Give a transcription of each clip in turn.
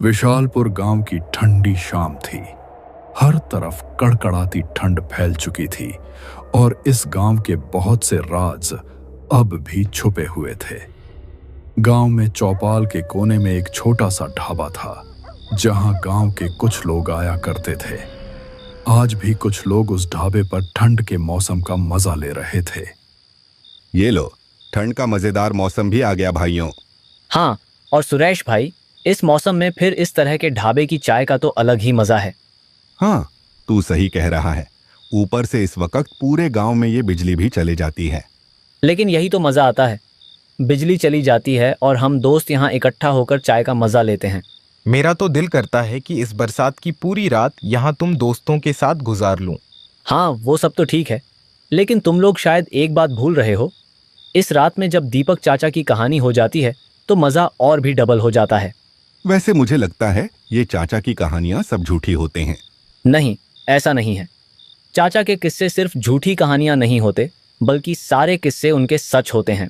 विशालपुर गांव की ठंडी शाम थी। हर तरफ कड़कड़ाती ठंड फैल चुकी थी और इस गांव के बहुत से राज अब भी छुपे हुए थे। गांव में चौपाल के कोने में एक छोटा सा ढाबा था जहां गांव के कुछ लोग आया करते थे। आज भी कुछ लोग उस ढाबे पर ठंड के मौसम का मजा ले रहे थे। ये लो, ठंड का मजेदार मौसम भी आ गया भाइयों। हाँ, और सुरेश भाई, इस मौसम में फिर इस तरह के ढाबे की चाय का तो अलग ही मजा है। हाँ, तू सही कह रहा है। ऊपर से इस वक्त पूरे गांव में ये बिजली भी चली जाती है। लेकिन यही तो मजा आता है, बिजली चली जाती है और हम दोस्त यहाँ इकट्ठा होकर चाय का मजा लेते हैं। मेरा तो दिल करता है कि इस बरसात की पूरी रात यहाँ तुम दोस्तों के साथ गुजार लूं। हाँ, वो सब तो ठीक है, लेकिन तुम लोग शायद एक बात भूल रहे हो। इस रात में जब दीपक चाचा की कहानी हो जाती है तो मजा और भी डबल हो जाता है। वैसे मुझे लगता है ये चाचा की कहानियां सब झूठी होते हैं। नहीं, ऐसा नहीं है। चाचा के किस्से सिर्फ झूठी कहानियां नहीं होते, बल्कि सारे किस्से उनके सच होते हैं।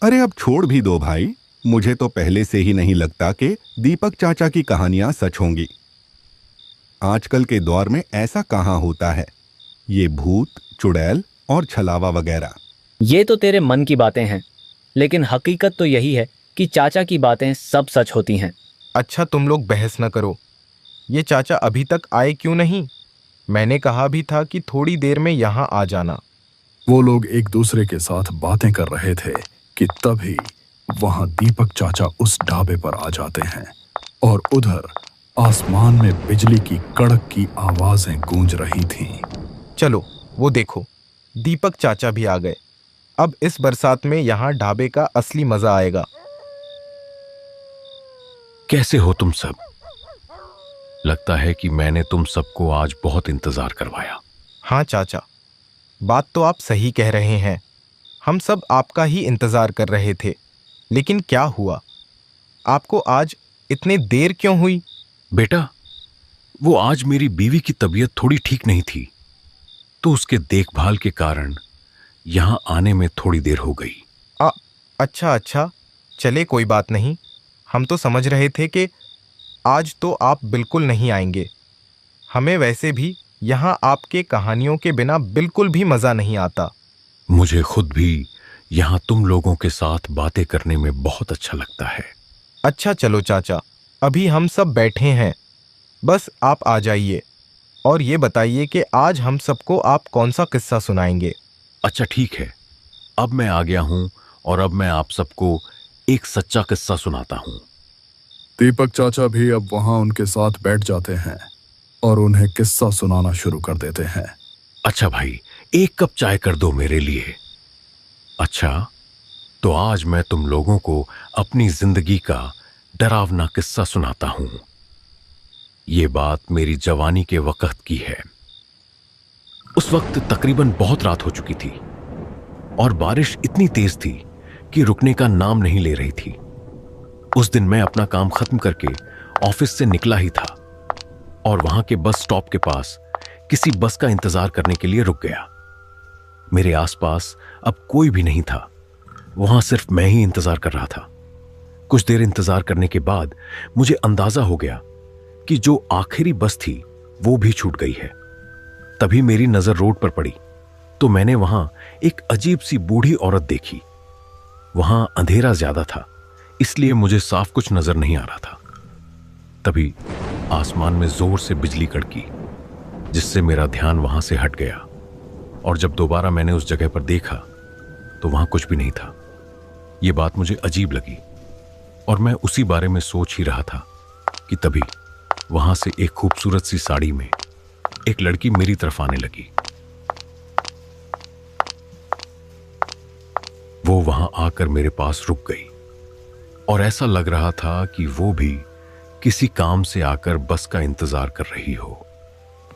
अरे अब छोड़ भी दो भाई, मुझे तो पहले से ही नहीं लगता कि दीपक चाचा की कहानियां सच होंगी। आजकल के दौर में ऐसा कहाँ होता है, ये भूत, चुड़ैल और छलावा वगैरह। ये तो तेरे मन की बातें हैं, लेकिन हकीकत तो यही है कि चाचा की बातें सब सच होती हैं। अच्छा, तुम लोग बहस न करो। ये चाचा अभी तक आए क्यों नहीं? मैंने कहा भी था कि थोड़ी देर में यहाँ आ जाना। वो लोग एक दूसरे के साथ बातें कर रहे थे कि तभी वहां दीपक चाचा उस ढाबे पर आ जाते हैं और उधर आसमान में बिजली की कड़क की आवाजें गूंज रही थीं। चलो, वो देखो, दीपक चाचा भी आ गए। अब इस बरसात में यहाँ ढाबे का असली मजा आएगा। कैसे हो तुम सब? लगता है कि मैंने तुम सबको आज बहुत इंतजार करवाया। हाँ चाचा, बात तो आप सही कह रहे हैं। हम सब आपका ही इंतजार कर रहे थे। लेकिन क्या हुआ? आपको आज इतने देर क्यों हुई? बेटा, वो आज मेरी बीवी की तबीयत थोड़ी ठीक नहीं थी, तो उसके देखभाल के कारण यहां आने में थोड़ी देर हो गई। अच्छा, चले कोई बात नहीं। हम तो समझ रहे थे कि आज तो आप बिल्कुल नहीं आएंगे। हमें वैसे भी यहाँ आपके कहानियों के बिना बिल्कुल भी मज़ा नहीं आता। मुझे खुद भी यहाँ तुम लोगों के साथ बातें करने में बहुत अच्छा लगता है। अच्छा चलो चाचा, अभी हम सब बैठे हैं, बस आप आ जाइए और ये बताइए कि आज हम सबको आप कौन सा किस्सा सुनाएंगे। अच्छा ठीक है, अब मैं आ गया हूँ और अब मैं आप सबको एक सच्चा किस्सा सुनाता हूँ। दीपक चाचा भी अब वहां उनके साथ बैठ जाते हैं और उन्हें किस्सा सुनाना शुरू कर देते हैं। अच्छा भाई, एक कप चाय कर दो मेरे लिए। अच्छा, तो आज मैं तुम लोगों को अपनी जिंदगी का डरावना किस्सा सुनाता हूं। ये बात मेरी जवानी के वक्त की है। उस वक्त तकरीबन बहुत रात हो चुकी थी और बारिश इतनी तेज थी कि रुकने का नाम नहीं ले रही थी। उस दिन मैं अपना काम खत्म करके ऑफिस से निकला ही था और वहां के बस स्टॉप के पास किसी बस का इंतजार करने के लिए रुक गया। मेरे आसपास अब कोई भी नहीं था, वहां सिर्फ मैं ही इंतजार कर रहा था। कुछ देर इंतजार करने के बाद मुझे अंदाजा हो गया कि जो आखिरी बस थी वो भी छूट गई है। तभी मेरी नजर रोड पर पड़ी तो मैंने वहां एक अजीब सी बूढ़ी औरत देखी। वहां अंधेरा ज्यादा था, इसलिए मुझे साफ कुछ नजर नहीं आ रहा था। तभी आसमान में जोर से बिजली कड़की, जिससे मेरा ध्यान वहां से हट गया और जब दोबारा मैंने उस जगह पर देखा तो वहां कुछ भी नहीं था। यह बात मुझे अजीब लगी और मैं उसी बारे में सोच ही रहा था कि तभी वहां से एक खूबसूरत सी साड़ी में एक लड़की मेरी तरफ आने लगी। वो वहां आकर मेरे पास रुक गई और ऐसा लग रहा था कि वो भी किसी काम से आकर बस का इंतजार कर रही हो।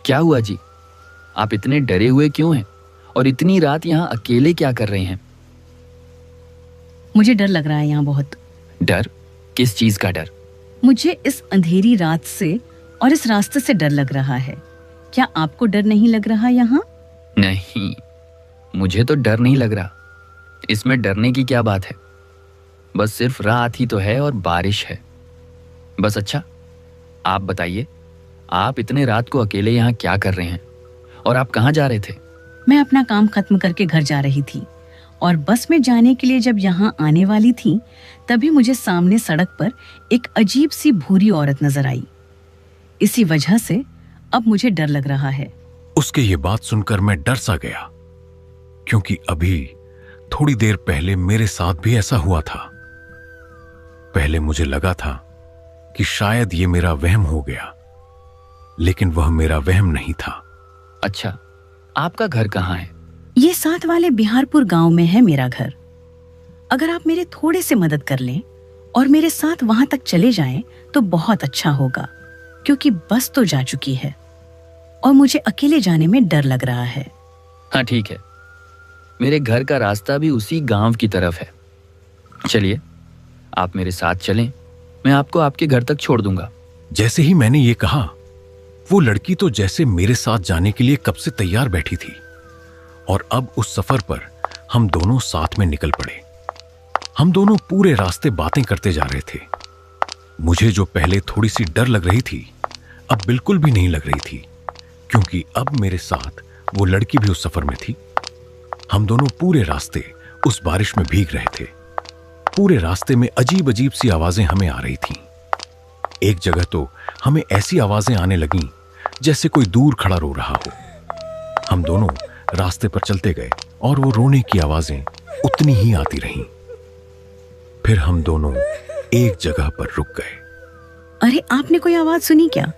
क्या हुआ जी? आप इतने डरे हुए क्यों हैं? और इतनी रात यहाँ अकेले क्या कर रहे हैं? मुझे डर लग रहा है यहाँ बहुत। डर? किस चीज का डर? मुझे इस अंधेरी रात से और इस रास्ते से डर लग रहा है। क्या आपको डर नहीं लग रहा यहाँ? नहीं, मुझे तो डर नहीं लग रहा। इसमें डरने की क्या बात है? बस सिर्फ रात ही तो है और बारिश है। बस अच्छा, आप बताइए, आप इतने रात को अकेले यहाँ क्या कर रहे हैं और आप कहाँ जा रहे थे? मैं अपना काम खत्म करके घर जा रही थी और बस में जाने के लिए जब यहाँ आने वाली थी तभी मुझे सामने सड़क पर एक अजीब सी भूरी औरत नजर आई। इसी वजह से अब मुझे डर लग रहा है। उसके ये बात सुनकर मैं डर सा गया, क्योंकि अभी थोड़ी देर पहले मेरे साथ भी ऐसा हुआ था। पहले मुझे लगा था कि शायद ये मेरा वहम हो गया, लेकिन वह मेरा वहम नहीं था। अच्छा, आपका घर कहाँ है? ये साथ वाले बिहारपुर गांव में है मेरा घर। अगर आप मेरे थोड़े से मदद कर लें और मेरे साथ वहां तक चले जाएं तो बहुत अच्छा होगा, क्योंकि बस तो जा चुकी है और मुझे अकेले जाने में डर लग रहा है। हाँ ठीक है, मेरे घर का रास्ता भी उसी गांव की तरफ है। चलिए, आप मेरे साथ चलें, मैं आपको आपके घर तक छोड़ दूंगा। जैसे ही मैंने ये कहा, वो लड़की तो जैसे मेरे साथ जाने के लिए कब से तैयार बैठी थी, और अब उस सफर पर हम दोनों साथ में निकल पड़े। हम दोनों पूरे रास्ते बातें करते जा रहे थे। मुझे जो पहले थोड़ी सी डर लग रही थी, अब बिल्कुल भी नहीं लग रही थी, क्योंकि अब मेरे साथ वो लड़की भी उस सफर में थी। हम दोनों पूरे रास्ते उस बारिश में भीग रहे थे। पूरे रास्ते में अजीब अजीब सी आवाजें हमें आ रही थीं। एक जगह तो हमें ऐसी आवाजें आने लगीं जैसे कोई दूर खड़ा रो रहा हो। हम दोनों रास्ते पर चलते गए और वो रोने की आवाजें उतनी ही आती रहीं। फिर हम दोनों एक जगह पर रुक गए। अरे, आपने कोई आवाज सुनी क्या?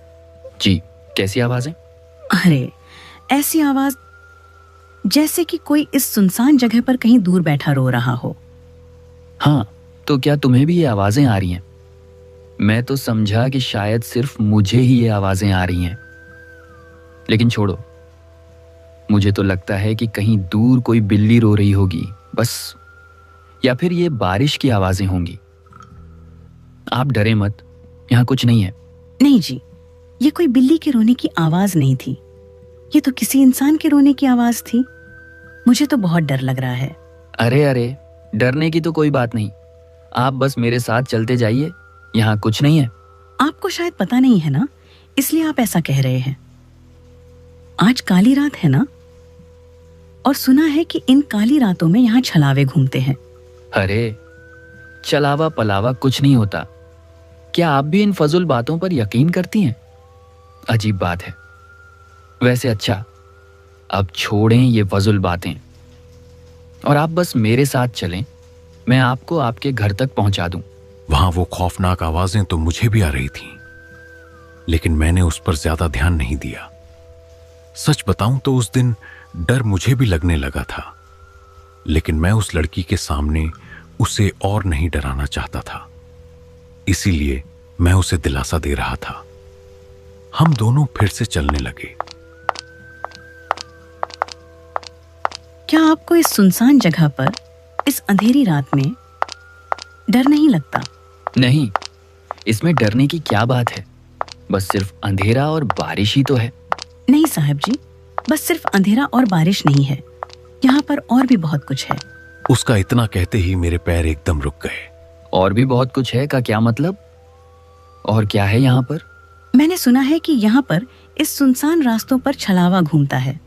जी, कैसी आवाजें? अरे, ऐसी आवाज जैसे कि कोई इस सुनसान जगह पर कहीं दूर बैठा रो रहा हो। हाँ, तो क्या तुम्हें भी ये आवाजें आ रही हैं? मैं तो समझा कि शायद सिर्फ मुझे ही ये आवाजें आ रही हैं, लेकिन छोड़ो। मुझे तो लगता है कि कहीं दूर कोई बिल्ली रो रही होगी बस, या फिर ये बारिश की आवाजें होंगी। आप डरे मत, यहाँ कुछ नहीं है। नहीं जी, ये कोई बिल्ली के रोने की आवाज नहीं थी, ये तो किसी इंसान के रोने की आवाज थी। मुझे तो बहुत डर लग रहा है। अरे अरे, डरने की तो कोई बात नहीं, आप बस मेरे साथ चलते जाइए, यहाँ कुछ नहीं है। आपको शायद पता नहीं है ना, इसलिए आप ऐसा कह रहे हैं। आज काली रात है ना, और सुना है कि इन काली रातों में यहाँ छलावे घूमते हैं। अरे, चलावा पलावा कुछ नहीं होता। क्या आप भी इन फजूल बातों पर यकीन करती हैं? अजीब बात है। वैसे अच्छा, अब छोड़ें ये फजूल बातें और आप बस मेरे साथ चलें, मैं आपको आपके घर तक पहुंचा दूं। वहां वो खौफनाक आवाजें तो मुझे भी आ रही थीं, लेकिन मैंने उस पर ज्यादा ध्यान नहीं दिया। सच बताऊं तो उस दिन डर मुझे भी लगने लगा था, लेकिन मैं उस लड़की के सामने उसे और नहीं डराना चाहता था, इसीलिए मैं उसे दिलासा दे रहा था। हम दोनों फिर से चलने लगे। क्या आपको इस सुनसान जगह पर इस अंधेरी रात में डर नहीं लगता? नहीं, इसमें डरने की क्या बात है, बस सिर्फ अंधेरा और बारिश ही तो है। नहीं साहब जी, बस सिर्फ अंधेरा और बारिश नहीं है, यहाँ पर और भी बहुत कुछ है। उसका इतना कहते ही मेरे पैर एकदम रुक गए। और भी बहुत कुछ है का क्या मतलब? और क्या है यहाँ पर? मैंने सुना है कि यहाँ पर इस सुनसान रास्तों पर छलावा घूमता है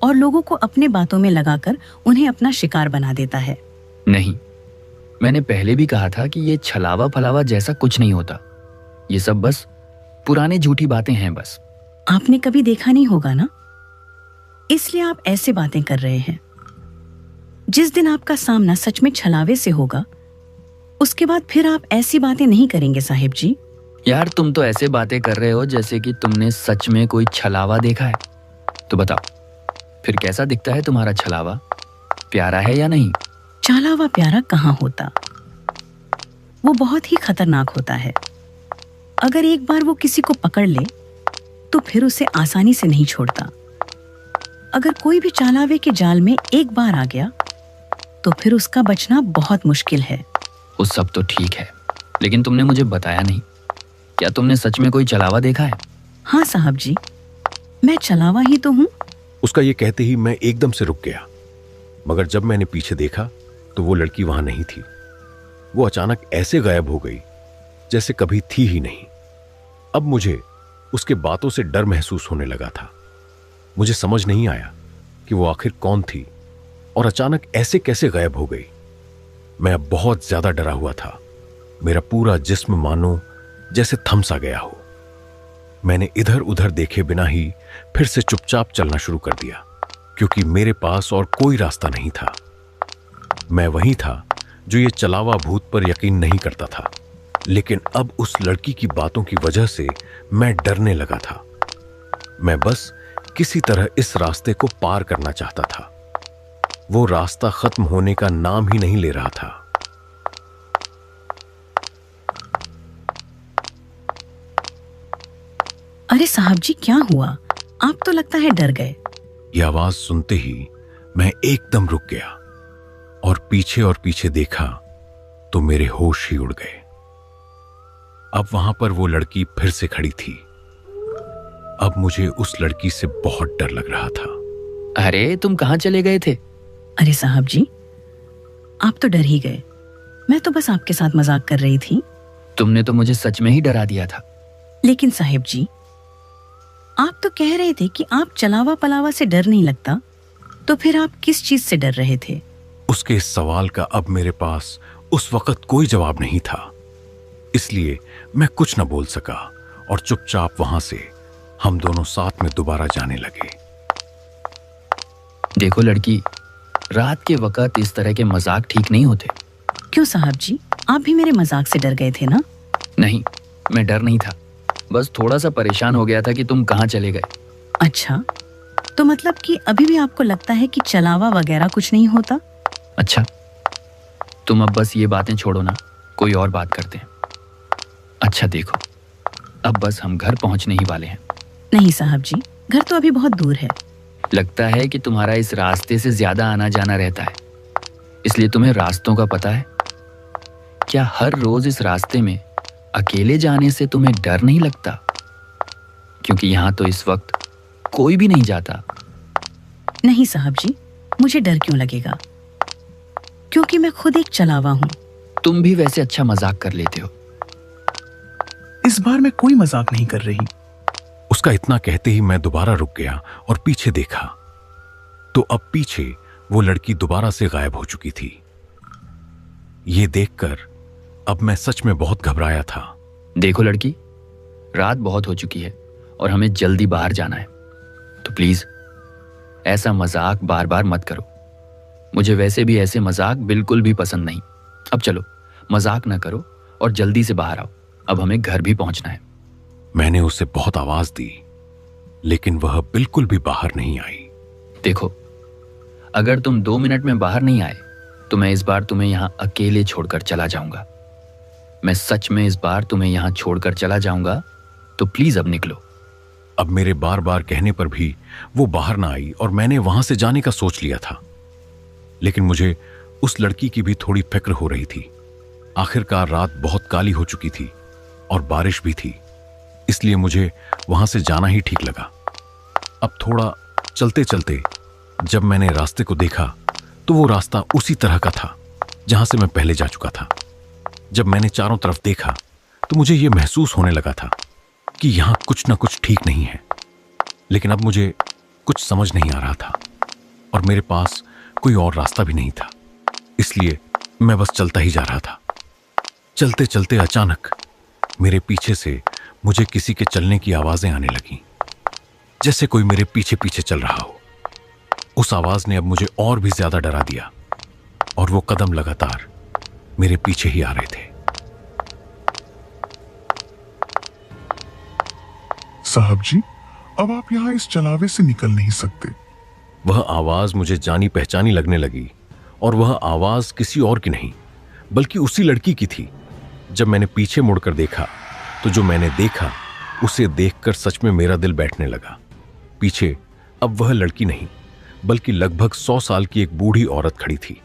और लोगों को अपने बातों में लगाकर उन्हें अपना शिकार बना देता है। नहीं, मैंने पहले भी कहा था कि ये छलावा फलावा जैसा कुछ नहीं होता। ये सब बस पुराने झूठी बातें हैं बस। आपने कभी देखा नहीं होगा ना, इसलिए आप ऐसे बातें कर रहे हैं। जिस दिन आपका सामना सच में छलावे से होगा, उसके बाद फिर आप ऐसी बातें नहीं करेंगे साहिब जी। यार, तुम तो ऐसे बातें कर रहे हो जैसे कि तुमने सच में कोई छलावा देखा है। तो बताओ, फिर कैसा दिखता है तुम्हारा छलावा? प्यारा है या नहीं? छलावा प्यारा कहाँ होता, वो बहुत ही खतरनाक होता है। अगर एक बार वो किसी को पकड़ ले तो फिर उसे आसानी से नहीं छोड़ता। अगर कोई भी चालावे के जाल में एक बार आ गया तो फिर उसका बचना बहुत मुश्किल है। वो सब तो ठीक है, लेकिन तुमने मुझे बताया नहीं। क्या तुमने सच में कोई छलावा देखा है? हाँ साहब जी, मैं छलावा ही तो हूँ। उसका ये कहते ही मैं एकदम से रुक गया, मगर जब मैंने पीछे देखा तो वो लड़की वहां नहीं थी। वो अचानक ऐसे गायब हो गई जैसे कभी थी ही नहीं। अब मुझे उसके बातों से डर महसूस होने लगा था। मुझे समझ नहीं आया कि वो आखिर कौन थी और अचानक ऐसे कैसे गायब हो गई। मैं अब बहुत ज्यादा डरा हुआ था। मेरा पूरा जिस्म मानो जैसे थम सा गया हो। मैंने इधर उधर देखे बिना ही फिर से चुपचाप चलना शुरू कर दिया, क्योंकि मेरे पास और कोई रास्ता नहीं था। मैं वही था जो ये चलावा भूत पर यकीन नहीं करता था, लेकिन अब उस लड़की की बातों की वजह से मैं डरने लगा था। मैं बस किसी तरह इस रास्ते को पार करना चाहता था। वो रास्ता खत्म होने का नाम ही नहीं ले रहा था। अरे साहब जी, क्या हुआ? आप तो लगता है डर गए। ये आवाज सुनते ही मैं एकदम रुक गया और पीछे देखा तो मेरे होश ही उड़ गए। अब वहां पर वो लड़की फिर से खड़ी थी। अब मुझे उस लड़की से बहुत डर लग रहा था। अरे तुम कहाँ चले गए थे? अरे साहब जी, आप तो डर ही गए। मैं तो बस आपके साथ मजाक कर रही थी। तुमने तो मुझे सच में ही डरा दिया था। लेकिन साहिब जी, आप तो कह रहे थे कि आप चलावा पलावा से डर नहीं लगता, तो फिर आप किस चीज से डर रहे थे? उसके इस सवाल का अब मेरे पास उस वक्त कोई जवाब नहीं था, इसलिए मैं कुछ न बोल सका और चुपचाप वहां से हम दोनों साथ में दोबारा जाने लगे। देखो लड़की, रात के वक्त इस तरह के मजाक ठीक नहीं होते। क्यों साहब जी, आप भी मेरे मजाक से डर गए थे ना? नहीं, मैं डर नहीं था, बस थोड़ा सा परेशान हो गया था कि तुम कहाँ चले गए। अच्छा, तो मतलब कि अभी भी आपको लगता है कि चलावा वगैरह कुछ नहीं होता? अच्छा, तुम अब बस ये बातें छोड़ो ना, कोई और बात करते हैं। अच्छा देखो, अब बस हम घर पहुंचने ही वाले हैं। नहीं साहब जी, घर तो अभी बहुत दूर है। लगता है कि तुम्हारा इस रास्ते से ज्यादा आना जाना रहता है, इसलिए तुम्हें रास्तों का पता है। क्या हर रोज इस रास्ते में अकेले जाने से तुम्हें डर नहीं लगता? क्योंकि यहां तो इस वक्त कोई भी नहीं जाता। नहीं साहब जी, मुझे डर क्यों लगेगा, क्योंकि मैं खुद एक चलावा हूँ। तुम भी वैसे अच्छा मजाक कर लेते हो। इस बार मैं कोई मजाक नहीं कर रही। उसका इतना कहते ही मैं दोबारा रुक गया और पीछे देखा तो अब पीछे वो लड़की दोबारा से गायब हो चुकी थी। ये देखकर अब मैं सच में बहुत घबराया था। देखो लड़की, रात बहुत हो चुकी है और हमें जल्दी बाहर जाना है, तो प्लीज ऐसा मजाक बार बार मत करो। मुझे वैसे भी ऐसे मजाक बिल्कुल भी पसंद नहीं। अब चलो, मजाक ना करो और जल्दी से बाहर आओ, अब हमें घर भी पहुंचना है। मैंने उसे बहुत आवाज दी, लेकिन वह बिल्कुल भी बाहर नहीं आई। देखो, अगर तुम 2 मिनट में बाहर नहीं आए तो मैं इस बार तुम्हें यहां अकेले छोड़कर चला जाऊंगा। मैं सच में इस बार तुम्हें यहां छोड़कर चला जाऊंगा, तो प्लीज अब निकलो। अब मेरे बार बार कहने पर भी वो बाहर ना आई और मैंने वहां से जाने का सोच लिया था, लेकिन मुझे उस लड़की की भी थोड़ी फिक्र हो रही थी। आखिरकार रात बहुत काली हो चुकी थी और बारिश भी थी, इसलिए मुझे वहां से जाना ही ठीक लगा। अब थोड़ा चलते चलते जब मैंने रास्ते को देखा तो वो रास्ता उसी तरह का था जहां से मैं पहले जा चुका था। जब मैंने चारों तरफ देखा तो मुझे यह महसूस होने लगा था कि यहां कुछ ना कुछ ठीक नहीं है, लेकिन अब मुझे कुछ समझ नहीं आ रहा था और मेरे पास कोई और रास्ता भी नहीं था, इसलिए मैं बस चलता ही जा रहा था। चलते चलते अचानक मेरे पीछे से मुझे किसी के चलने की आवाजें आने लगीं, जैसे कोई मेरे पीछे पीछे चल रहा हो। उस आवाज ने अब मुझे और भी ज्यादा डरा दिया और वो कदम लगातार मेरे पीछे ही आ रहे थे। साहब जी, अब आप यहाँ इस चलावे से निकल नहीं सकते। वह आवाज मुझे जानी पहचानी लगने लगी और वह आवाज किसी और की नहीं बल्कि उसी लड़की की थी। जब मैंने पीछे मुड़कर देखा तो जो मैंने देखा उसे देखकर सच में मेरा दिल बैठने लगा। पीछे अब वह लड़की नहीं बल्कि लगभग 100 साल की एक बूढ़ी औरत खड़ी थी।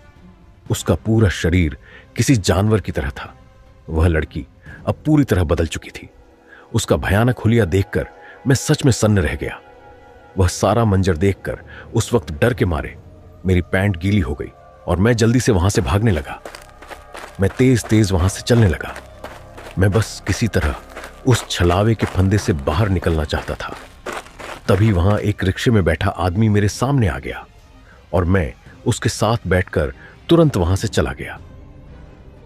उसका पूरा शरीर किसी जानवर की तरह था। वह लड़की अब पूरी तरह बदल चुकी थी। उसका भयानक हुलिया देखकर मैं सच में सन्न रह गया। वह सारा मंजर देखकर उस वक्त डर के मारे मेरी पैंट गीली हो गई और मैं जल्दी से वहां से भागने लगा। मैं तेज तेज वहां से चलने लगा। मैं बस किसी तरह उस छलावे के फंदे से बाहर निकलना चाहता था। तभी वहां एक रिक्शे में बैठा आदमी मेरे सामने आ गया और मैं उसके साथ बैठकर तुरंत वहां से चला गया।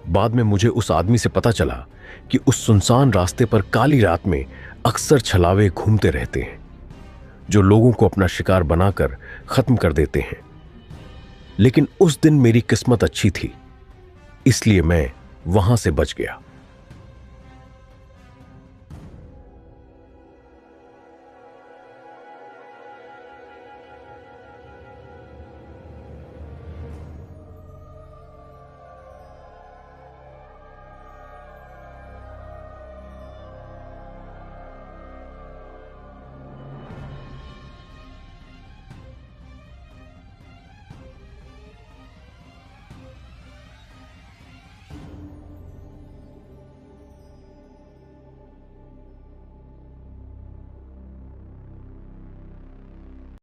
बाद में मुझे उस आदमी से पता चला कि उस सुनसान रास्ते पर काली रात में अक्सर छलावे घूमते रहते हैं जो लोगों को अपना शिकार बनाकर खत्म कर देते हैं। लेकिन उस दिन मेरी किस्मत अच्छी थी, इसलिए मैं वहां से बच गया।